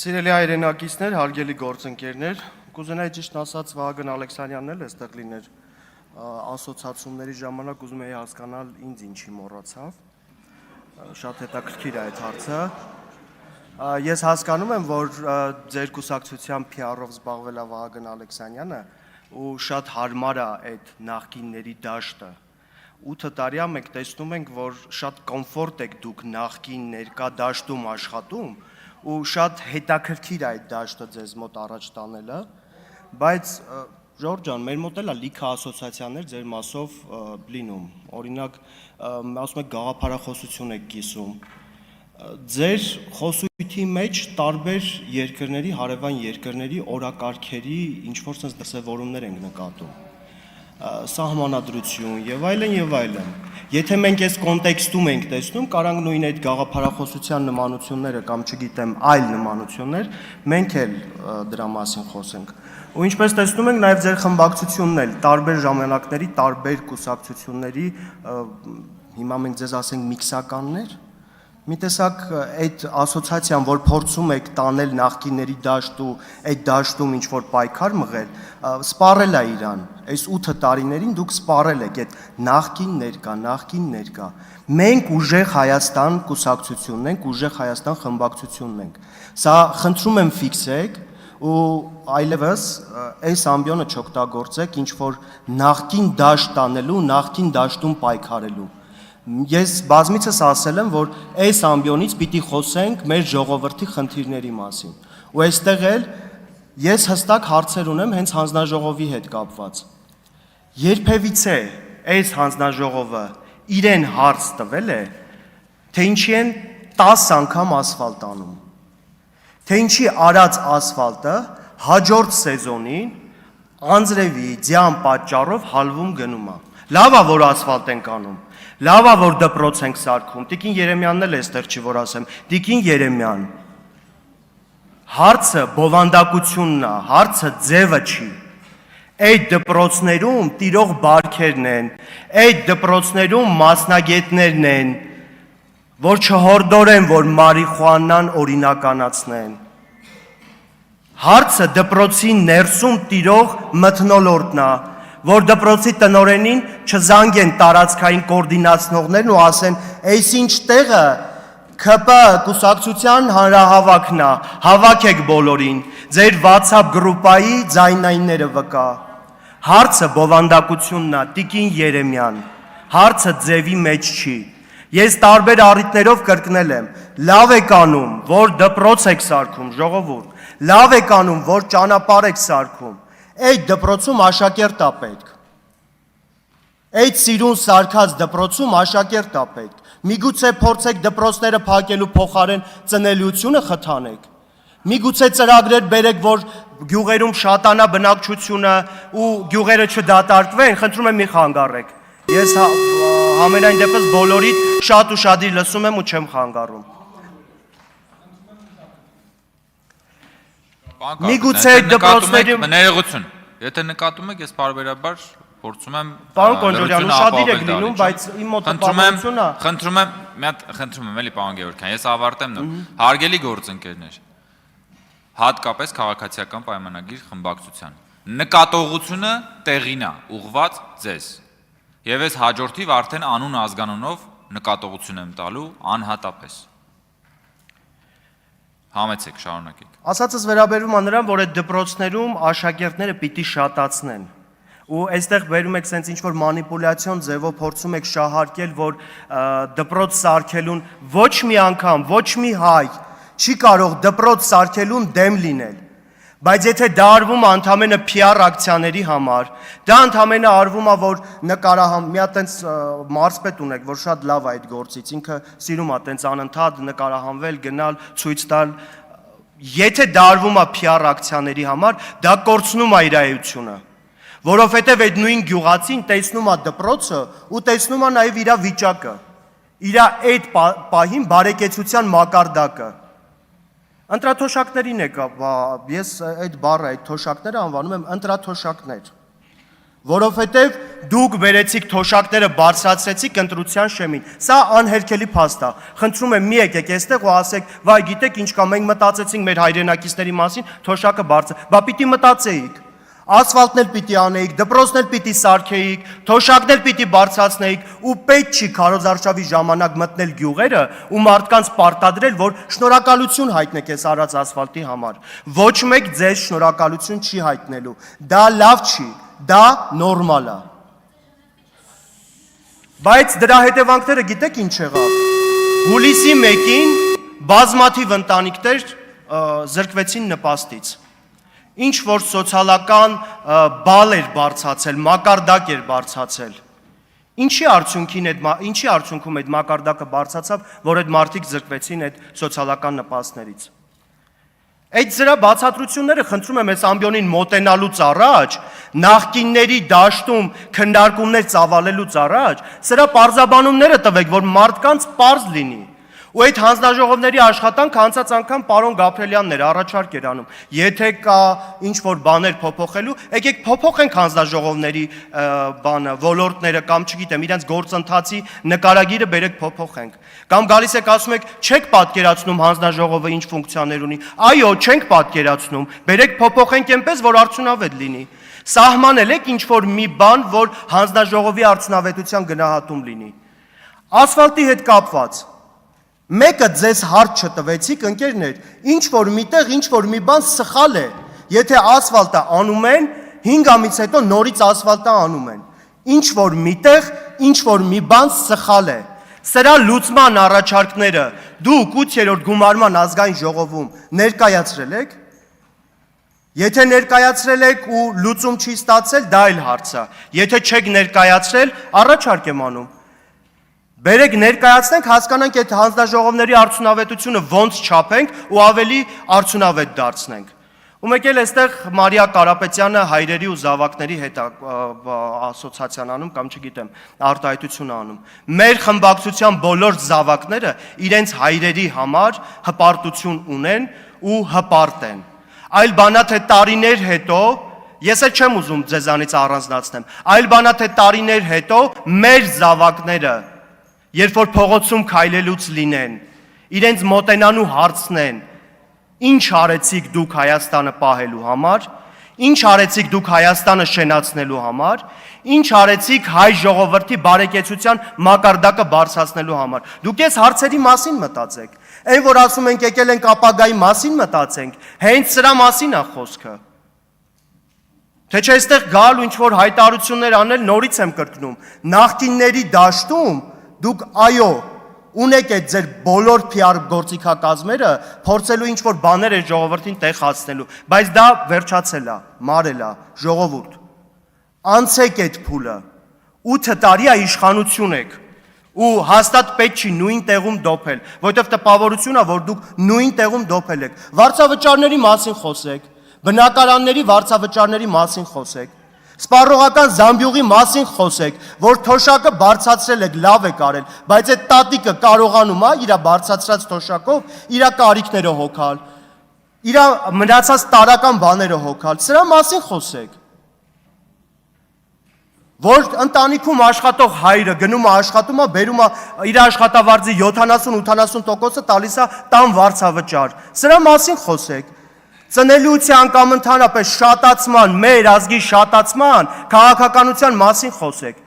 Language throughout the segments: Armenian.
Սիրելի հայրենակիցներ, հարգելի գործընկերներ, կուզենայի ճիշտ ասած Վահագն Ալեքսանյանն էլ էստեղ լիներ ասոցիացիաների ժամանակ ուզում էի հասկանալ ինձ ինչի մոռացավ, շատ հետաքրքիր է այդ հարցը, ես հասկանում եմ, որ ձեր կուսակցության PR-ով զբաղվել է Վահագն Ալեքսանյանը ու շատ հարմար է այդ նախկինների դաշտը, 8 տարի մենք տեսնում ենք, որ շատ կոմֆորտ եք դուք նախկին ներկա դաշտում աշխատում ու շատ հետաքրքիր է այդ դաշտը ձեզ մոտ առաջ տանելը, բայց Ժորժ ջան, մեր մոտ էլ է լիքը ասոցիացիաներ ձեր մասով լինում, օրինակ ասում եք գաղափարախոսություն եք կիսում, ձեր խոսույթի մեջ տարբեր երկրների, հարևան երկրների օրակարգերի ինչ-որ sense դրսևորումներ ենք նկատում, սահմանադրություն եւ այլն, Եթե մենք այս կոնտեքստում ենք տեսնում, կարանք նույն այդ գաղափարախոսության նմանությունները կամ չգիտեմ այլ նմանություններ, մենք էլ դրա մասին խոսենք։ Ու ինչպես տեսնում ենք, նաև ձեր խմբակցությունն էլ տարբեր ժամանակների, տարբեր կուսակցությունների, հիմա մենք ձեզ ասենք միքսականներ, մի տեսակ այդ ասոցիացիան, որ փորձում եք տանել նախկինների դաշտ ու այդ դաշտում ինչ-որ պայքար մղել, սպառել է իրան, այս 8 տարիներին դուք սպառել եք այդ նախկին ներկա, մենք ուժեղ Հայաստան կուսակցությունն ենք, ուժեղ Հայաստան խմբակցությունն ենք, սա խնդրում եմ ֆիքսեք ու այլևս այս ամբիոնը չօգտագործեք ինչ-որ նախկին դաշտ տանելու, նախկին դաշտում պայքարելու, Ես բազմիցս ասել եմ, որ այս ամբիոնից պիտի խոսենք մեր ժողովրդի խնդիրների մասին, ու այստեղ էլ ես հստակ հարցեր ունեմ հենց հանձնաժողովի հետ կապված, երբևիցե այս հանձնաժողովը իրեն հարց տվել է, թե ինչի են 10 անգամ ասֆալտ անում, թե ինչի արած ասֆալտը հաջորդ սեզոնին անձրևի ձյան պատճառով հալվում գնում է, լավ է, որ ասֆալտ ենք անում, Լավ է, որ դպրոց ենք սարքում, Տիկին Երեմյանն էլ էստեղ չի, որ ասեմ, Տիկին Երեմյան, հարցը բովանդակությունն է, հարցը ձևը չի, այդ դպրոցներում տիրող բարքերն են, այդ դպրոցներում մասնագետներն են, որ չհորդորեն, որ մարիխուանան օրինականացնեն, հարցը դպրոցի ներսում տիրող մթնոլորտն է, որ դպրոցի տնօրենին չզանգեն տարածքային կոորդինացնողներն ու ասեն, այս ինչ տեղը ԿՊ կուսակցության հանրահավաքն է, հավաքեք բոլորին, ձեր WhatsApp գրուպայի ձայնայինները վկա, հարցը բովանդակությունն է, Տիկին Երեմյան, հարցը ձևի մեջ չի, ես տարբեր առիթներով կրկնել եմ, լավ եք անում, որ դպրոց եք սարքում, ժողովուրդ, լավ եք անում, որ ճանապարհ եք սարքում, Այդ դպրոցում աշակերտ է պետք, այդ սիրուն սարքած դպրոցում աշակերտ է պետք, միգուցե փորձեք դպրոցները փակելու փոխարեն ծնելիությունը խթանեք, միգուցե ծրագրեր բերեք, որ գյուղերում շատանա բնակչությունը ու գյուղերը չդատարկվեն, խնդրում եմ մի խանգարեք, ես համենայն դեպս բոլորիդ շատ ու շատի լսում եմ ու չեմ խանգարում, Միգուցե դպրոցների ներողություն, եթե նկատում եք, ես բարբերաբար փորձում եմ Պարոն Կոնջորյան, ուշադիր եք լինում, բայց իմ մոտավորությունն է Խնդրում եմ, էլի պարոն Գևորգյան, ես ավարտեմ հարգելի գործընկերներ, հատկապես քաղաքացիական պայմանագիր խմբակցության, նկատողությունը տեղին է, ուղղված ձեզ, եւ ես հաջորդիվ արդեն անուն ազգանունով նկատողություն եմ տալու անհատապես Համեցեք, շարունակեք։ Ասածս վերաբերում է նրան, որ այդ դպրոցներում աշակերտները պիտի շատացնեն։ Ու այստեղ վերում եք սենց ինչ-որ մանիպուլյացիոն ձևով փորձում եք շահարկել, որ դպրոց սարքելուն ոչ մի անգամ, ոչ մի հայ չի կարող դպրոց սարքելուն դեմ լինել։ Բայց եթե դա արվում է ընդամենը PR ակցիաների համար, դա ընդամենը արվում է, որ մի հատ տենց մարզպետ ունեք, որ շատ լավ է այդ գործից, ինքը սիրում է տենց անընդհատ նկարահանվել, գնալ, ցույց տալ, եթե դա արվում է PR ակցիաների համար, դա կորցնում է իր էությունը, որովհետև այդ նույն գյուղացին տեսնում է դպրոցը ու տեսնում է նաև իր վիճակը, իր այդ պահին բարեկեցության մակարդակը, Ընտրաթոշակներին եք, ես այդ բառը, այդ թոշակները անվանում եմ ընտրաթոշակներ, Որովհետև դուք վերեցիք թոշակները բարձրացրեցիք ընտրության շեմին։ Սա անհերքելի փաստ է։ Խնդրում եմ, մի եկեք այստեղ ու ասեք, վայ, գիտեք ինչ կա, մենք մտածեցինք մեր հայրենակիցների մասին, թոշակը բարձր։ Բա պիտի մտածեիք։ Ասֆալտներ պիտի անեիք, դպրոցներ պիտի սարքեիք, թոշակներ պիտի բարձրացնեիք ու պետք չի քարոզարշավի ժամանակ մտնել գյուղերը ու մարդկանց պարտադրել, որ շնորհակալություն հայտնեք այս արած ասֆալտի համար։ Ոչ մեկ ձեզ շնորհակալություն չի հայտնելու։ Դա լավ չի, դա նորմալ է։ Բայց դրա հետևանքները գիտեք ինչ եղավ։ Հուլիսի 1-ին բազմաթիվ ընտանիքներ զրկվեցին նպաստից։ Ինչ որ սոցիալական բալ էր բարձացել, մակարդակ էր բարձացել։ Ինչի արդյունքում այդ մակարդակը բարձացավ, որ այդ մարդիկ զրկվեցին այդ սոցիալական նպաստներից։ Այդ զրա բացատրությունները խնդրում եմ այս ամբիոնին մոտենալուց առաջ, նախկինների դաշտում քննարկումներ ծավալելուց առաջ, սրա պարզաբանումները տվեք, որ մարդկանց պարզ լինի։ Ու այդ հանձնաժողովների աշխատանքը անցած անգամ պարոն Գաբրելյանն էր առաջարկ էր անում։ Եթե կա ինչ որ բաներ փոփոխելու, եկեք փոփոխենք հանձնաժողովների բանը, ոլորտները կամ չգիտեմ, իրենց գործընթացի նկարագիրը բերեք փոփոխենք։ Կամ գալիս եք ասում եք, չեք պատկերացնում հանձնաժողովը ինչ ֆունկցիաներ ունի։ Այո, չենք պատկերացնում։ Բերեք փոփոխենք այնպես, որ արդյունավետ լինի։ Սահմանել եք ինչ որ մի բան, որ հանձնաժողովի արդյունավետության գնահատում լինի։ Ասֆալտի հետ կապված Մեկը ձեզ հարց չտվեցիք, ընկերներ, ինչ որ միտեղ, ինչ որ մի բան սխալ է, եթե ասֆալտը անում են, 5 ամիս հետո նորից ասֆալտը անում են, ինչ որ միտեղ, ինչ որ մի բան սխալ է, սրա լուծման առաջարկները դուք 8-րդ գումարման ազգային ժողովում ներկայացրել եք, եթե ներկայացրել եք ու լուծում չի ստացել, դա էլ հարց է, եթե չեք ներկայացրել, առաջարկ եմ անում, Բերեք ներկայացնենք, հասկանանք այդ հանձնաժողովների արդյունավետությունը ոնց չափենք ու ավելի արդյունավետ դարձնենք։ Ու մեկ էլ այստեղ Մարիա Կարապետյանը հայրերի ու զավակների հետ ասոցիացիան անում կամ չգիտեմ, արտահայտություն անում։ Մեր խմբակցության բոլոր զավակները իրենց հայրերի համար հպարտություն ունեն ու հպարտ են։ Այլ բանա թե տարիներ հետո Ես էլ չեմ ուզում ձեզանից առանձնացնեմ, այլ բանա թե տարիներ հետո մեր զավակները Երբ որ փողոցում քայլելուց լինեն, իրենց մոտենանու հարցնեն, ինչ արեցիք դուք Հայաստանը պահելու համար, ինչ արեցիք դուք Հայաստանը շենացնելու համար, ինչ արեցիք հայ ժողովրդի բարեկեցության մակարդակը բարձրացնելու համար։ Դուք այս հարցերի մասին մտածեք։ Այն որ ասում ենք եկել ենք ապագայի մասին մտածենք, հենց սրա մասին է խոսքը։ Թե չէ այստեղ գալ ու ինչ որ հայտարարություններ անել նորից եմ կրկնում։ Նախկինների դաշտում Դուք այո, ունեք այդ ձեր բոլոր PR գործիքակազմերը, փորձելու ինչ որ բաներ է ժողովրդին տեղ հացնելու, բայց դա վերջացել է, մարել է, ժողովուրդ։ Անցեք այդ փուլը, 8 տարի է իշխանություն եք, ու հաստատ պետք չի նույն տեղում դոփել, որովհետև տպավորություն է, որ դուք նույն տեղում դոփել եք։ Վարձավճարների մասին խոսեք, բնակարանների վարձավճարների մասին խոսեք։ Սպառողական զամբյուղի մասին խոսեք, որ թոշակը բարձրացրել եք, լավ եք արել, բայց այդ տատիկը կարողանում է իր բարձրացրած թոշակով իր կարիքները հոգալ, իր մնացած տարական բաները հոգալ, սրա մասին խոսեք։ Որ ընտանիքում աշխատող հայրը գնում է աշխատում է, բերում է իր աշխատավարձի 70-80%-ը տալիս է տան վարձավճար, սրա մասին խոսեք։ Ծնելիության կամ ընդհանրապես շատացման, մեր ազգի շատացման, քաղաքականության մասին խոսեք,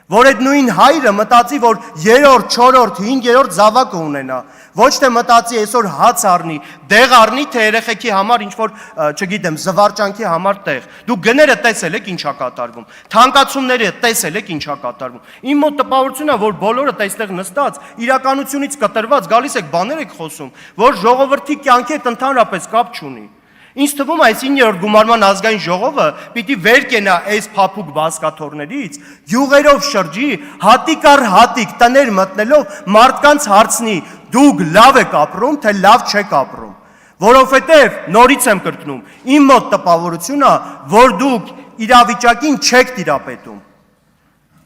որ այդ նույն հայրը մտածի, որ 3-րդ, 4-րդ, 5-րդ զավակը ունենա, ոչ թե մտածի այսօր հաց առնի, դեղ առնի, թե երեխեքի համար ինչ-որ, չգիտեմ, զվարճանքի համար տեղ։ Դուք գները տեսել եք ինչա կատարվում, թանկացումները տեսել եք ինչա կատարվում։ Իմ մոտ տպավորությունն է, որ բոլորը այստեղ նստած, իրականությունից կտրված գալիս եք բաներ եք խոսում, որ ժողովրդի կյանքի հետ ընդհանրապես կապ չունի։ Ինձ թվում է այս 9-րդ գումարման ազգային ժողովը պիտի վեր կենա այս փափուկ բասկաթոռներից, յուղերով շրջի, հատիկ առ հատիկ տներ մտնելով մարդկանց հարցնի, դուք լավ եք ապրում, թե լավ չեք ապրում, որովհետև նորից եմ կրկնում, իմ մոտ տպավորությունն է, որ դուք իրավիճակին չեք տիրապետում։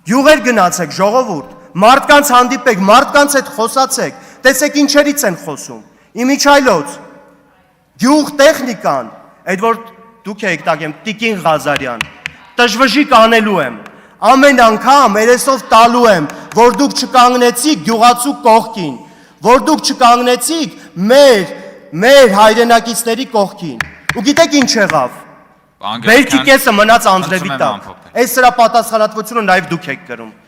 Յուղեր գնացեք, ժողովուրդ, մարդկանց հանդիպեք, մարդկանց հետ խոսացեք, տեսեք ինչերից են խոսում։ Իմիջայլոց Գյուղ տեխնիկան, այդ որ դուք եք տակեմ Տիկին Ղազարյան, Տժվժիկ անելու եմ։ Ամեն անգամ երեսով տալու եմ, որ դուք չկանգնեցիք գյուղացու կողքին, որ դուք չկանգնեցիք մեր հայրենակիցների կողքին։ Ու գիտեք ինչ եղավ։ Բերքի կեսը մնաց Անձրևի տակ։ Այս սրա պատասխանատվությունը նաև դուք եք կրում։